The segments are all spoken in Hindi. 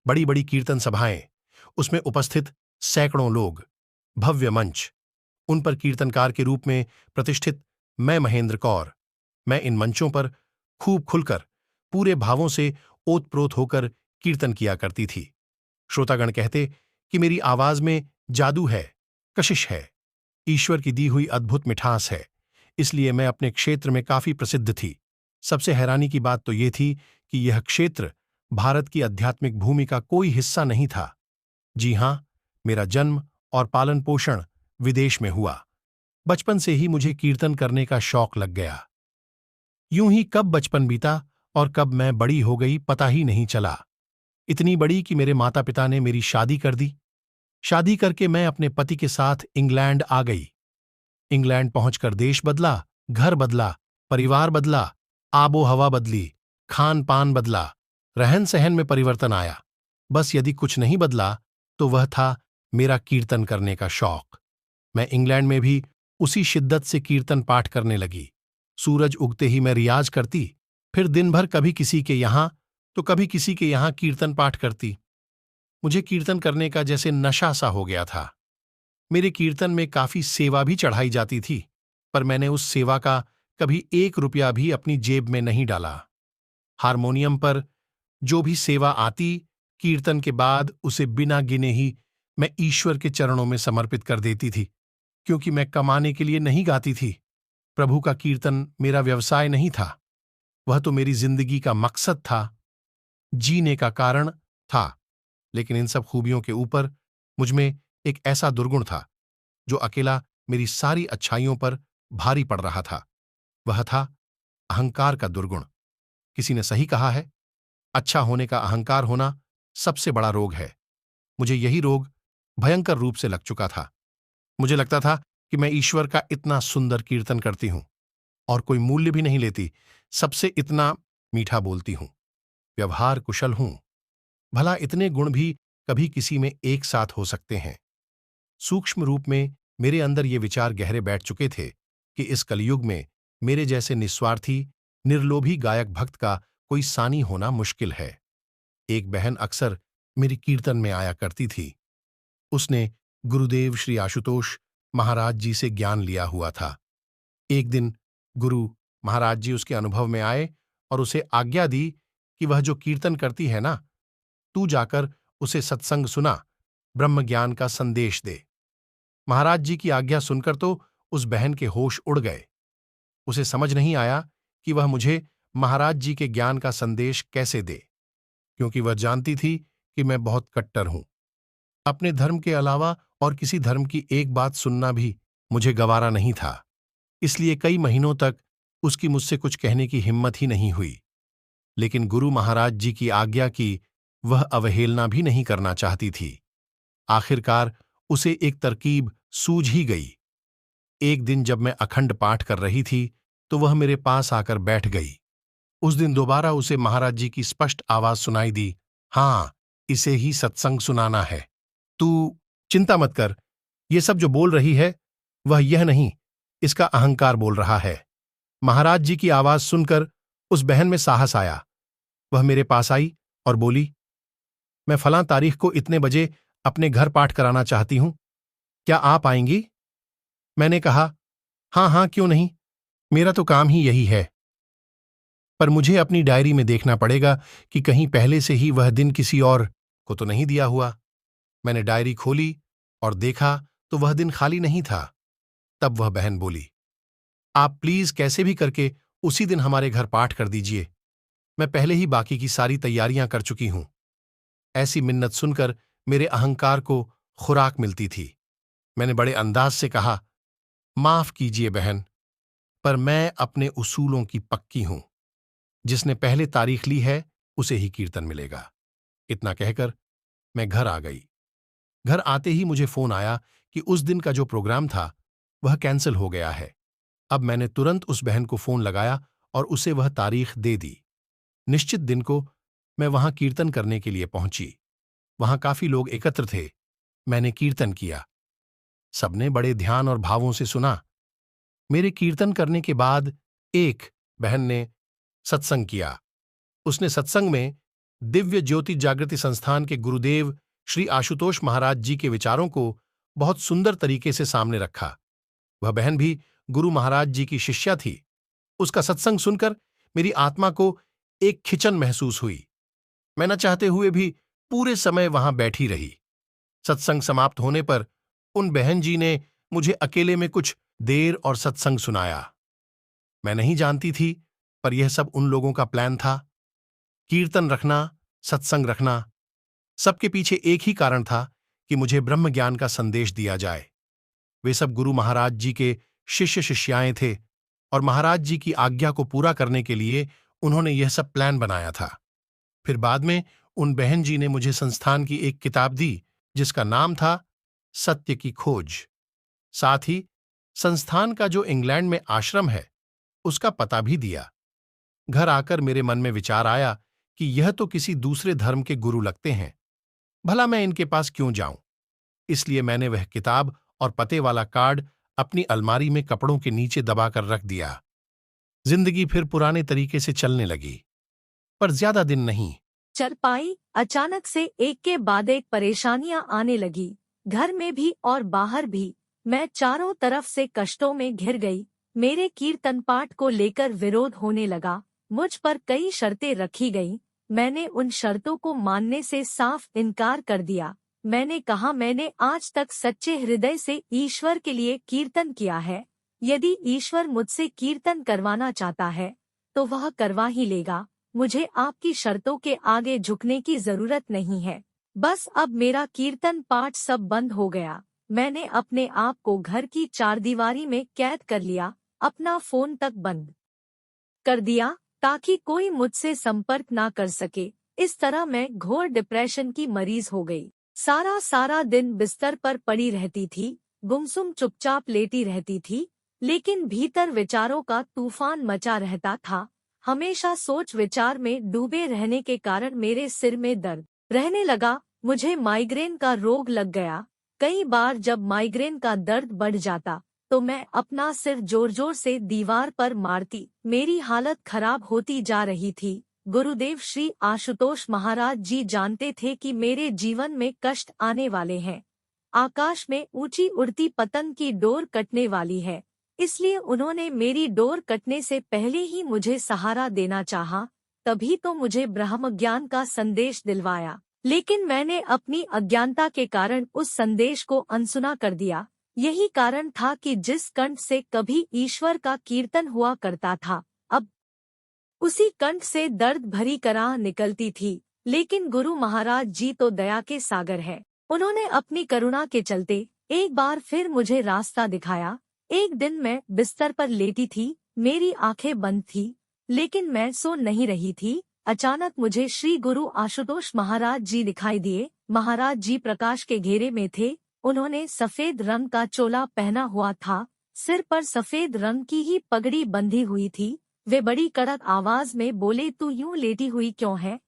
बड़ी बड़ी कीर्तन सभाएं, उसमें उपस्थित सैकड़ों लोग, भव्य मंच, उन पर कीर्तनकार के रूप में प्रतिष्ठित मैं महेंद्र कौर। मैं इन मंचों पर खूब खुलकर पूरे भावों से ओतप्रोत होकर कीर्तन किया करती थी। श्रोतागण कहते कि मेरी आवाज में जादू है, कशिश है, ईश्वर की दी हुई अद्भुत मिठास है। इसलिए मैं अपने क्षेत्र में काफी प्रसिद्ध थी। सबसे हैरानी की बात तो ये थी कि यह क्षेत्र भारत की आध्यात्मिक भूमि का कोई हिस्सा नहीं था। जी हां, मेरा जन्म और पालन पोषण विदेश में हुआ। बचपन से ही मुझे कीर्तन करने का शौक लग गया। यूं ही कब बचपन बीता और कब मैं बड़ी हो गई पता ही नहीं चला। इतनी बड़ी कि मेरे माता पिता ने मेरी शादी कर दी। शादी करके मैं अपने पति के साथ इंग्लैंड आ गई। इंग्लैंड पहुंचकर देश बदला, घर बदला, परिवार बदला, आबो हवा बदली, खान पान बदला, रहन सहन में परिवर्तन आया। बस यदि कुछ नहीं बदला तो वह था मेरा कीर्तन करने का शौक। मैं इंग्लैंड में भी उसी शिद्दत से कीर्तन पाठ करने लगी। सूरज उगते ही मैं रियाज करती, फिर दिन भर कभी किसी के यहां तो कभी किसी के यहां कीर्तन पाठ करती। मुझे कीर्तन करने का जैसे नशा सा हो गया था। मेरे कीर्तन में काफी सेवा भी चढ़ाई जाती थी, पर मैंने उस सेवा का कभी 1 रुपया भी अपनी जेब में नहीं डाला। हारमोनियम पर जो भी सेवा आती, कीर्तन के बाद उसे बिना गिने ही मैं ईश्वर के चरणों में समर्पित कर देती थी, क्योंकि मैं कमाने के लिए नहीं गाती थी। प्रभु का कीर्तन मेरा व्यवसाय नहीं था, वह तो मेरी जिंदगी का मकसद था, जीने का कारण था। लेकिन इन सब खूबियों के ऊपर मुझमें एक ऐसा दुर्गुण था जो अकेला मेरी सारी अच्छाइयों पर भारी पड़ रहा था। वह था अहंकार का दुर्गुण। किसी ने सही कहा है, अच्छा होने का अहंकार होना सबसे बड़ा रोग है। मुझे यही रोग भयंकर रूप से लग चुका था। मुझे लगता था कि मैं ईश्वर का इतना सुंदर कीर्तन करती हूं और कोई मूल्य भी नहीं लेती, सबसे इतना मीठा बोलती हूं, व्यवहार कुशल हूं। भला इतने गुण भी कभी किसी में एक साथ हो सकते हैं? सूक्ष्म रूप में मेरे अंदर ये विचार गहरे बैठ चुके थे कि इस कलयुग में मेरे जैसे निस्वार्थी, निर्लोभी गायक भक्त का कोई सानी होना मुश्किल है। एक बहन अक्सर मेरी कीर्तन में आया करती थी। उसने गुरुदेव श्री आशुतोष महाराज जी से ज्ञान लिया हुआ था। एक दिन गुरु महाराज जी उसके अनुभव में आए और उसे आज्ञा दी कि वह जो कीर्तन करती है ना, तू जाकर उसे सत्संग सुना, ब्रह्म ज्ञान का संदेश दे। महाराज जी की आज्ञा सुनकर तो उस बहन के होश उड़ गए। उसे समझ नहीं आया कि वह मुझे महाराज जी के ज्ञान का संदेश कैसे दे, क्योंकि वह जानती थी कि मैं बहुत कट्टर हूं। अपने धर्म के अलावा और किसी धर्म की एक बात सुनना भी मुझे गवारा नहीं था। इसलिए कई महीनों तक उसकी मुझसे कुछ कहने की हिम्मत ही नहीं हुई। लेकिन गुरु महाराज जी की आज्ञा की वह अवहेलना भी नहीं करना चाहती थी। आखिरकार उसे एक तरकीब सूझ ही गई। एक दिन जब मैं अखंड पाठ कर रही थी तो वह मेरे पास आकर बैठ गई। उस दिन दोबारा उसे महाराज जी की स्पष्ट आवाज सुनाई दी, हां, इसे ही सत्संग सुनाना है। तू चिंता मत कर, ये सब जो बोल रही है वह यह नहीं, इसका अहंकार बोल रहा है। महाराज जी की आवाज सुनकर उस बहन में साहस आया। वह मेरे पास आई और बोली, मैं फलां तारीख को इतने बजे अपने घर पाठ कराना चाहती हूं, क्या आप आएंगी? मैंने कहा, हां हां, क्यों नहीं, मेरा तो काम ही यही है। पर मुझे अपनी डायरी में देखना पड़ेगा कि कहीं पहले से ही वह दिन किसी और को तो नहीं दिया हुआ। मैंने डायरी खोली और देखा तो वह दिन खाली नहीं था। तब वह बहन बोली, आप प्लीज कैसे भी करके उसी दिन हमारे घर पाठ कर दीजिए, मैं पहले ही बाकी की सारी तैयारियां कर चुकी हूं। ऐसी मिन्नत सुनकर मेरे अहंकार को खुराक मिलती थी। मैंने बड़े अंदाज से कहा, माफ कीजिए बहन, पर मैं अपने उसूलों की पक्की हूं। जिसने पहले तारीख ली है उसे ही कीर्तन मिलेगा। इतना कहकर मैं घर आ गई। घर आते ही मुझे फोन आया कि उस दिन का जो प्रोग्राम था वह कैंसिल हो गया है। अब मैंने तुरंत उस बहन को फोन लगाया और उसे वह तारीख दे दी। निश्चित दिन को मैं वहां कीर्तन करने के लिए पहुंची। वहां काफी लोग एकत्र थे। मैंने कीर्तन किया। सबने बड़े ध्यान और भावों से सुना। मेरे कीर्तन करने के बाद एक बहन ने सत्संग किया। उसने सत्संग में दिव्य ज्योति जागृति संस्थान के गुरुदेव श्री आशुतोष महाराज जी के विचारों को बहुत सुंदर तरीके से सामने रखा। वह बहन भी गुरु महाराज जी की शिष्या थी। उसका सत्संग सुनकर मेरी आत्मा को एक खिंचन महसूस हुई। मैं न चाहते हुए भी पूरे समय वहां बैठी रही। सत्संग समाप्त होने पर उन बहन जी ने मुझे अकेले में कुछ देर और सत्संग सुनाया। मैं नहीं जानती थी, पर यह सब उन लोगों का प्लान था। कीर्तन रखना, सत्संग रखना, सबके पीछे एक ही कारण था कि मुझे ब्रह्म ज्ञान का संदेश दिया जाए। वे सब गुरु महाराज जी के शिष्य शिष्याएं थे और महाराज जी की आज्ञा को पूरा करने के लिए उन्होंने यह सब प्लान बनाया था। फिर बाद में उन बहन जी ने मुझे संस्थान की एक किताब दी जिसका नाम था सत्य की खोज। साथ ही संस्थान का जो इंग्लैंड में आश्रम है उसका पता भी दिया। घर आकर मेरे मन में विचार आया कि यह तो किसी दूसरे धर्म के गुरु लगते हैं, भला मैं इनके पास क्यों जाऊं। इसलिए मैंने वह किताब और पते वाला कार्ड अपनी अलमारी में कपड़ों के नीचे दबाकर रख दिया। जिंदगी फिर पुराने तरीके से चलने लगी, पर ज्यादा दिन नहीं चल पाई। अचानक से एक के बाद एक परेशानियां आने लगी, घर में भी और बाहर भी। मैं चारों तरफ से कष्टों में घिर गई। मेरे कीर्तन पाठ को लेकर विरोध होने लगा। मुझ पर कई शर्तें रखी गईं। मैंने उन शर्तों को मानने से साफ इनकार कर दिया। मैंने कहा, मैंने आज तक सच्चे हृदय से ईश्वर के लिए कीर्तन किया है। यदि ईश्वर मुझसे कीर्तन करवाना चाहता है तो वह करवा ही लेगा। मुझे आपकी शर्तों के आगे झुकने की जरूरत नहीं है। बस अब मेरा कीर्तन पाठ सब बंद हो गया। मैंने अपने आप को घर की चारदीवारी में कैद कर लिया, अपना फोन तक बंद कर दिया ताकि कोई मुझसे संपर्क ना कर सके। इस तरह मैं घोर डिप्रेशन की मरीज हो गई। सारा दिन बिस्तर पर पड़ी रहती थी, गुमसुम चुपचाप लेटी रहती थी, लेकिन भीतर विचारों का तूफान मचा रहता था। हमेशा सोच विचार में डूबे रहने के कारण मेरे सिर में दर्द रहने लगा। मुझे माइग्रेन का रोग लग गया। कई बार जब माइग्रेन का दर्द बढ़ जाता तो मैं अपना सिर जोर जोर से दीवार पर मारती। मेरी हालत खराब होती जा रही थी। गुरुदेव श्री आशुतोष महाराज जी जानते थे कि मेरे जीवन में कष्ट आने वाले हैं। आकाश में ऊंची उड़ती पतंग की डोर कटने वाली है, इसलिए उन्होंने मेरी डोर कटने से पहले ही मुझे सहारा देना चाहा। तभी तो मुझे ब्रह्म ज्ञान का संदेश दिलवाया, लेकिन मैंने अपनी अज्ञानता के कारण उस संदेश को अनसुना कर दिया। यही कारण था कि जिस कंठ से कभी ईश्वर का कीर्तन हुआ करता था, अब उसी कंठ से दर्द भरी कराह निकलती थी। लेकिन गुरु महाराज जी तो दया के सागर है। उन्होंने अपनी करुणा के चलते एक बार फिर मुझे रास्ता दिखाया। एक दिन मैं बिस्तर पर लेटी थी, मेरी आंखें बंद थी, लेकिन मैं सो नहीं रही थी। अचानक मुझे श्री गुरु आशुतोष महाराज जी दिखाई दिए। महाराज जी प्रकाश के घेरे में थे। उन्होंने सफेद रंग का चोला पहना हुआ था, सिर पर सफेद रंग की ही पगड़ी बंधी हुई थी। वे बड़ी कड़क आवाज में बोले, तू यूं लेटी हुई क्यों है?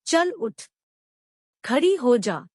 चल उठ, खड़ी हो जा।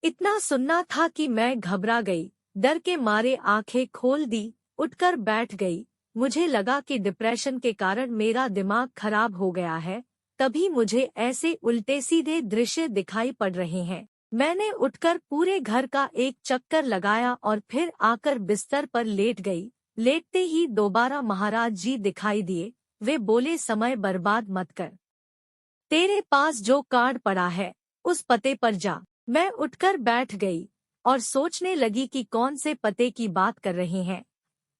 इतना सुनना था कि मैं घबरा गई। डर के मारे आंखें खोल दी, उठकर बैठ गई। मुझे लगा कि डिप्रेशन के कारण मेरा दिमाग खराब हो गया है। तभी मुझे ऐसे उल्टे सीधे दृश्य दिखाई पड़ रहे हैं। मैंने उठकर पूरे घर का एक चक्कर लगाया और फिर आकर बिस्तर पर लेट गई। लेटते ही दोबारा महाराज जी दिखाई दिए। वे बोले, समय बर्बाद मत कर, तेरे पास जो कार्ड पड़ा है उस पते पर जा। मैं उठकर बैठ गई और सोचने लगी कि कौन से पते की बात कर रहे हैं।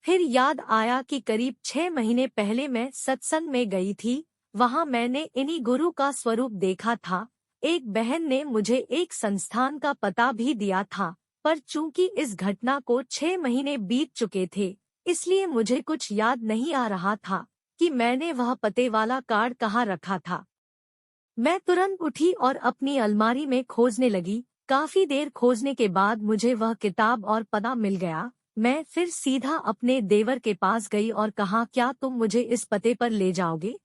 फिर याद आया कि करीब 6 महीने पहले मैं सत्संग में गई थी। वहां मैंने इन्हीं गुरु का स्वरूप देखा था। एक बहन ने मुझे एक संस्थान का पता भी दिया था, पर चूंकि इस घटना को 6 महीने बीत चुके थे, इसलिए मुझे कुछ याद नहीं आ रहा था कि मैंने वह पते वाला कार्ड कहाँ रखा था। मैं तुरंत उठी और अपनी अलमारी में खोजने लगी। काफी देर खोजने के बाद मुझे वह किताब और पता मिल गया। मैं फिर सीधा अपने देवर के पास गई और कहा, क्या तुम मुझे इस पते पर ले जाओगे?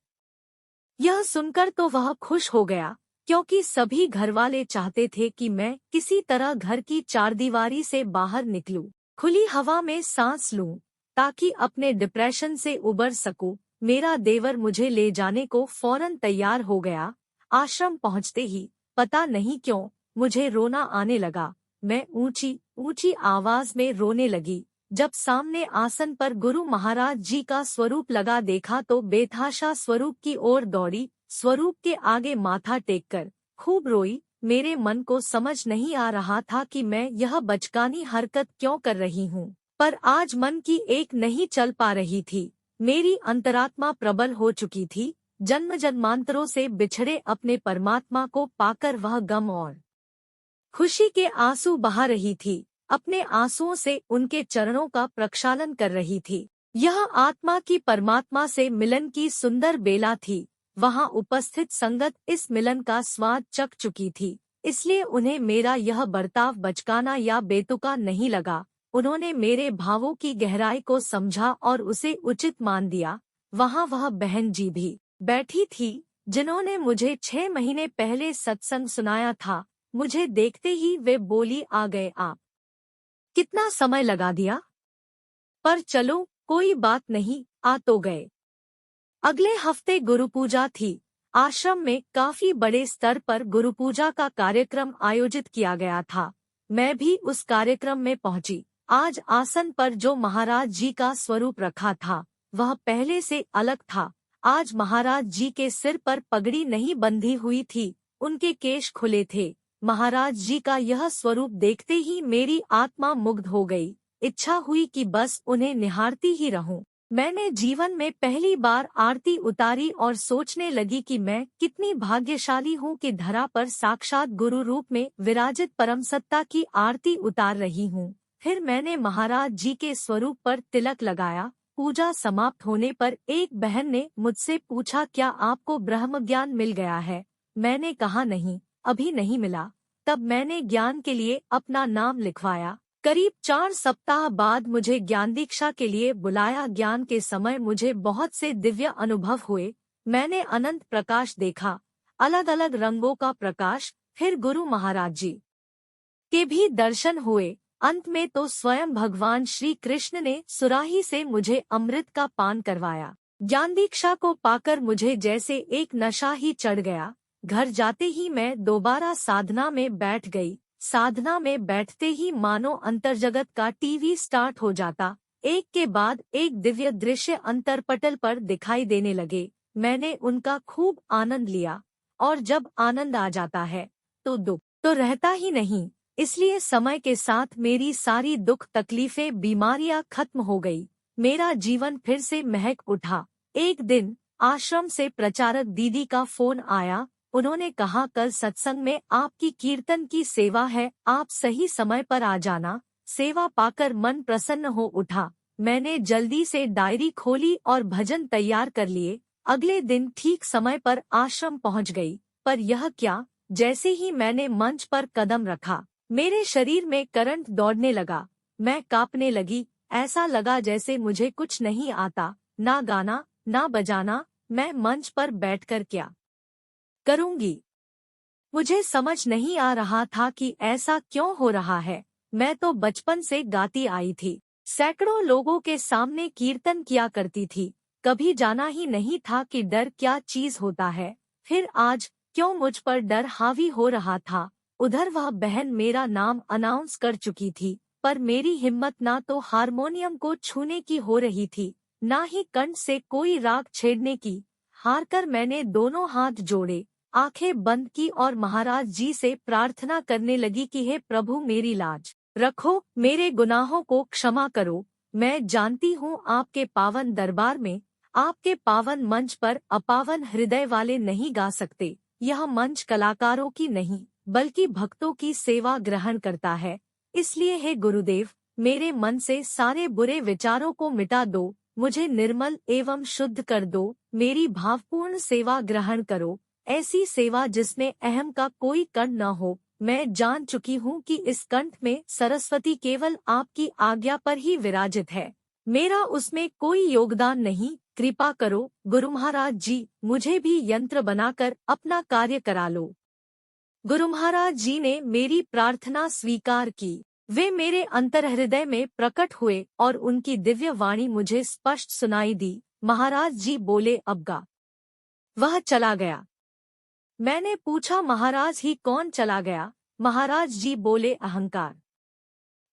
यह सुनकर तो वह खुश हो गया, क्योंकि सभी घरवाले चाहते थे कि मैं किसी तरह घर की चारदीवारी से बाहर निकलूं, खुली हवा में सांस लूं, ताकि अपने डिप्रेशन से उबर सकूं। मेरा देवर मुझे ले जाने को फौरन तैयार हो गया। आश्रम पहुँचते ही पता नहीं क्यों मुझे रोना आने लगा। मैं ऊंची ऊंची आवाज में रोने लगी। जब सामने आसन पर गुरु महाराज जी का स्वरूप लगा देखा तो बेतहाशा स्वरूप की ओर दौड़ी। स्वरूप के आगे माथा टेककर खूब रोई। मेरे मन को समझ नहीं आ रहा था कि मैं यह बचकानी हरकत क्यों कर रही हूँ, पर आज मन की एक नहीं चल पा रही थी। मेरी अंतरात्मा प्रबल हो चुकी थी। जन्म जन्मांतरों से बिछड़े अपने परमात्मा को पाकर वह गम और खुशी के आंसू बहा रही थी। अपने आंसुओं से उनके चरणों का प्रक्षालन कर रही थी। यह आत्मा की परमात्मा से मिलन की सुंदर बेला थी। वहां उपस्थित संगत इस मिलन का स्वाद चख चुकी थी, इसलिए उन्हें मेरा यह बर्ताव बचकाना या बेतुका नहीं लगा। उन्होंने मेरे भावों की गहराई को समझा और उसे उचित मान दिया। वहां वह बहन जी भी बैठी थी जिन्होंने मुझे 6 महीने पहले सत्संग सुनाया था। मुझे देखते ही वे बोली, आ गए आप, कितना समय लगा दिया, पर चलो कोई बात नहीं, आ तो गए। अगले हफ्ते गुरु पूजा थी। आश्रम में काफी बड़े स्तर पर गुरु पूजा का कार्यक्रम आयोजित किया गया था। मैं भी उस कार्यक्रम में पहुंची। आज आसन पर जो महाराज जी का स्वरूप रखा था वह पहले से अलग था। आज महाराज जी के सिर पर पगड़ी नहीं बंधी हुई थी, उनके केश खुले थे। महाराज जी का यह स्वरूप देखते ही मेरी आत्मा मुग्ध हो गई। इच्छा हुई कि बस उन्हें निहारती ही रहूं। मैंने जीवन में पहली बार आरती उतारी और सोचने लगी कि मैं कितनी भाग्यशाली हूँ कि धरा पर साक्षात गुरु रूप में विराजित परमसत्ता की आरती उतार रही हूँ। फिर मैंने महाराज जी के स्वरूप पर तिलक लगाया। पूजा समाप्त होने पर एक बहन ने मुझसे पूछा, क्या आपको ब्रह्म ज्ञान मिल गया है? मैंने कहा नहीं, अभी नहीं मिला। तब मैंने ज्ञान के लिए अपना नाम लिखवाया। करीब 4 सप्ताह बाद मुझे ज्ञान दीक्षा के लिए बुलाया। ज्ञान के समय मुझे बहुत से दिव्य अनुभव हुए। मैंने अनंत प्रकाश देखा, अलग अलग रंगों का प्रकाश। फिर गुरु महाराज जी के भी दर्शन हुए। अंत में तो स्वयं भगवान श्री कृष्ण ने सुराही से मुझे अमृत का पान करवाया। ज्ञान दीक्षा को पाकर मुझे जैसे एक नशा ही चढ़ गया। घर जाते ही मैं दोबारा साधना में बैठ गई। साधना में बैठते ही मानो अंतर्जगत का टीवी स्टार्ट हो जाता। एक के बाद एक दिव्य दृश्य अंतरपटल पर दिखाई देने लगे। मैंने उनका खूब आनंद लिया, और जब आनंद आ जाता है तो दुख तो रहता ही नहीं। इसलिए समय के साथ मेरी सारी दुख तकलीफें बीमारियां खत्म हो गई। मेरा जीवन फिर से महक उठा। एक दिन आश्रम से प्रचारक दीदी का फोन आया। उन्होंने कहा, कल सत्संग में आपकी कीर्तन की सेवा है, आप सही समय पर आ जाना। सेवा पाकर मन प्रसन्न हो उठा। मैंने जल्दी से डायरी खोली और भजन तैयार कर लिए। अगले दिन ठीक समय पर आश्रम पहुंच गई। पर यह क्या, जैसे ही मैंने मंच पर कदम रखा मेरे शरीर में करंट दौड़ने लगा। मैं कांपने लगी। ऐसा लगा जैसे मुझे कुछ नहीं आता, ना गाना ना बजाना। मैं मंच पर बैठकर क्या करूंगी, मुझे समझ नहीं आ रहा था कि ऐसा क्यों हो रहा है। मैं तो बचपन से गाती आई थी, सैकड़ों लोगों के सामने कीर्तन किया करती थी। कभी जाना ही नहीं था कि डर क्या चीज होता है। फिर आज क्यों मुझ पर डर हावी हो रहा था। उधर वह बहन मेरा नाम अनाउंस कर चुकी थी, पर मेरी हिम्मत ना तो हारमोनियम को छूने की हो रही थी, ना ही कंठ से कोई राग छेड़ने की। हारकर मैंने दोनों हाथ जोड़े, आंखें बंद की और महाराज जी से प्रार्थना करने लगी कि हे प्रभु, मेरी लाज रखो, मेरे गुनाहों को क्षमा करो। मैं जानती हूँ आपके पावन दरबार में, आपके पावन मंच पर अपावन हृदय वाले नहीं गा सकते। यह मंच कलाकारों की नहीं बल्कि भक्तों की सेवा ग्रहण करता है। इसलिए हे गुरुदेव, मेरे मन से सारे बुरे विचारों को मिटा दो, मुझे निर्मल एवं शुद्ध कर दो। मेरी भावपूर्ण सेवा ग्रहण करो, ऐसी सेवा जिसमें अहम का कोई कण न हो। मैं जान चुकी हूँ कि इस कंठ में सरस्वती केवल आपकी आज्ञा पर ही विराजित है, मेरा उसमें कोई योगदान नहीं। कृपा करो गुरु महाराज जी, मुझे भी यंत्र बनाकर अपना कार्य करा लो। गुरु महाराज जी ने मेरी प्रार्थना स्वीकार की। वे मेरे अंतर्हृदय में प्रकट हुए और उनकी दिव्य वाणी मुझे स्पष्ट सुनाई दी। महाराज जी बोले, अब गा। वह चला गया। मैंने पूछा, महाराज ही कौन चला गया? महाराज जी बोले, अहंकार।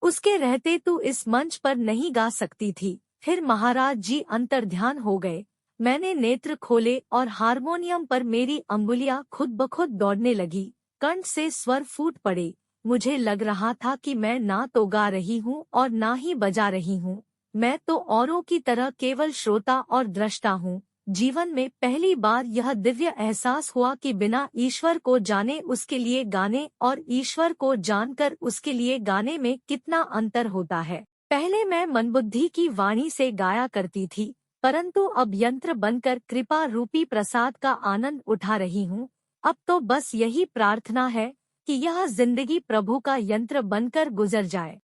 उसके रहते तू इस मंच पर नहीं गा सकती थी। फिर महाराज जी अंतर्ध्यान हो गए। मैंने नेत्र खोले और हारमोनियम पर मेरी अंगुलियां खुद ब खुद दौड़ने लगी। कंठ से स्वर फूट पड़े। मुझे लग रहा था कि मैं ना तो गा रही हूँ और ना ही बजा रही हूँ। मैं तो औरों की तरह केवल श्रोता और दृष्टा हूँ। जीवन में पहली बार यह दिव्य एहसास हुआ कि बिना ईश्वर को जाने उसके लिए गाने और ईश्वर को जानकर उसके लिए गाने में कितना अंतर होता है। पहले मैं मनबुद्धि की वाणी से गाया करती थी, परंतु अब यंत्र बनकर कृपा रूपी प्रसाद का आनंद उठा रही हूँ। अब तो बस यही प्रार्थना है कि यह जिंदगी प्रभु का यंत्र बनकर गुजर जाए।